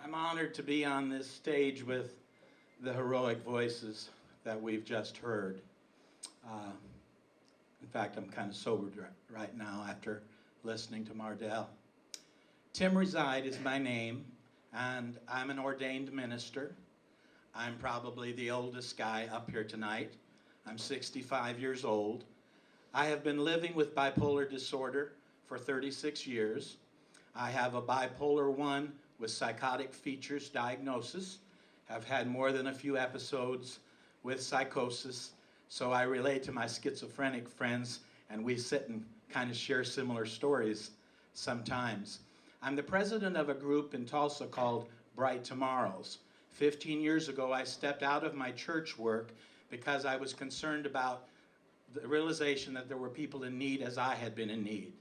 I'm honored to be on this stage with the heroic voices that we've just heard. In fact, I'm kind of sobered right now after listening to Mardell. Tim Reside is my name, and I'm an ordained minister. I'm probably the oldest guy up here tonight. I'm 65 years old. I have been living with bipolar disorder for 36 years. I have a bipolar 1 with psychotic features diagnosis. I've had more than a few episodes with psychosis, so I relate to my schizophrenic friends, and we sit and kind of share similar stories sometimes. I'm the president of a group in Tulsa called Bright Tomorrows. 15 years ago, I stepped out of my church work because I was concerned about the realization that there were people in need as I had been in need,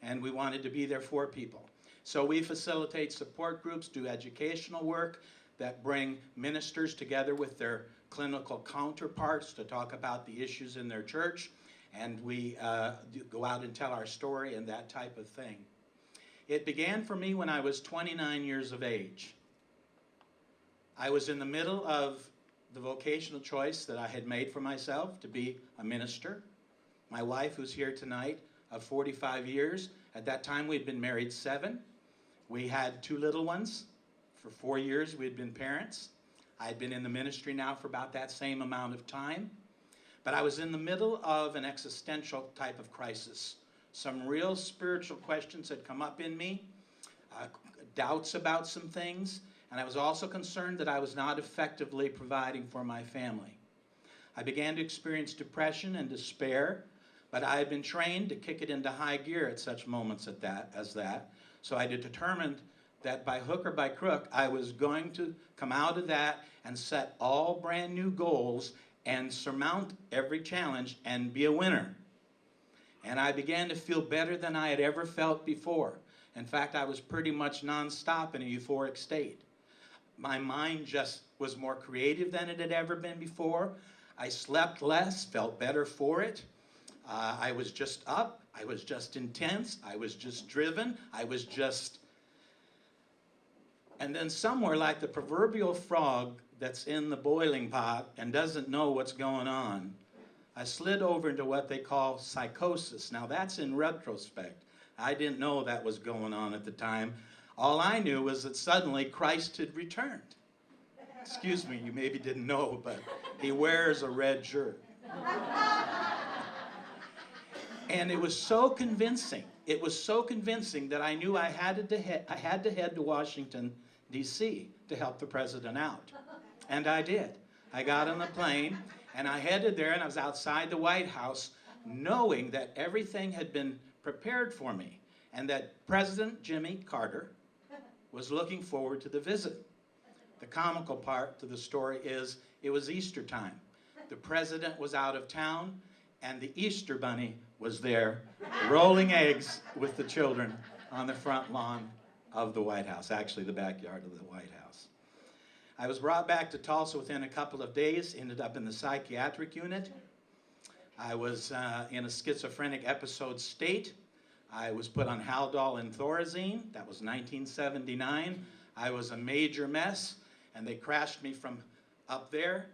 and we wanted to be there for people. So we facilitate support groups, do educational work that bring ministers together with their clinical counterparts to talk about the issues in their church, and we go out and tell our story and that type of thing. It began for me when I was 29 years of age. I was in the middle of the vocational choice that I had made for myself to be a minister. My wife, who's here tonight, of 45 years, at that time we'd been married 7. We had 2 little ones. For 4 years we had been parents. I had been in the ministry now for about that same amount of time. But I was in the middle of an existential type of crisis. Some real spiritual questions had come up in me, doubts about some things, and I was also concerned that I was not effectively providing for my family. I began to experience depression and despair, but I had been trained to kick it into high gear at such moments as that. So I determined that by hook or by crook, I was going to come out of that and set all brand new goals and surmount every challenge and be a winner. And I began to feel better than I had ever felt before. In fact, I was pretty much nonstop in a euphoric state. My mind just was more creative than it had ever been before. I slept less, felt better for it. I was just up. I was just intense. I was just driven. And then somewhere, like the proverbial frog that's in the boiling pot and doesn't know what's going on, I slid over into what they call psychosis. Now that's in retrospect. I didn't know that was going on at the time. All I knew was that suddenly Christ had returned. Excuse me, you maybe didn't know, but he wears a red shirt. And it was so convincing. It was so convincing that I knew I had to head to Washington, D.C. to help the president out. And I did. I got on the plane, and I headed there, and I was outside the White House, knowing that everything had been prepared for me, and that President Jimmy Carter was looking forward to the visit. The comical part to the story is it was Easter time. The president was out of town, and the Easter bunny was there rolling eggs with the children on the front lawn of the White House, actually the backyard of the White House. I was brought back to Tulsa within a couple of days, ended up in the psychiatric unit. I was in a schizophrenic episode state. I was put on Haldol and Thorazine. That was 1979. I was a major mess, and they crashed me from up there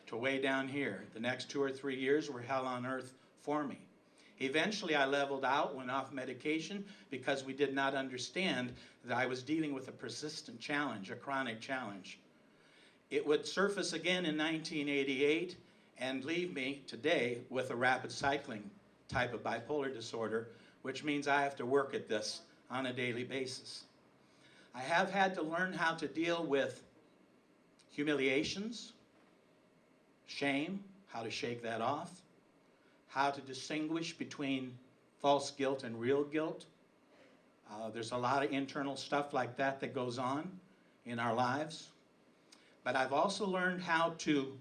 to way down here. The next 2 or 3 years were hell on earth for me. Eventually, I leveled out, went off medication, because we did not understand that I was dealing with a persistent challenge, a chronic challenge. It would surface again in 1988 and leave me today with a rapid cycling type of bipolar disorder, which means I have to work at this on a daily basis. I have had to learn how to deal with humiliations, shame, how to shake that off, how to distinguish between false guilt and real guilt. There's a lot of internal stuff like that that goes on in our lives. But I've also learned how to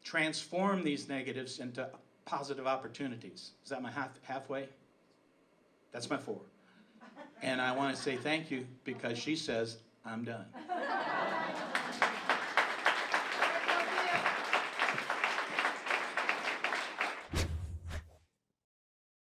transform these negatives into positive opportunities. Is that my halfway? That's my 4. And I want to say thank you because she says I'm done.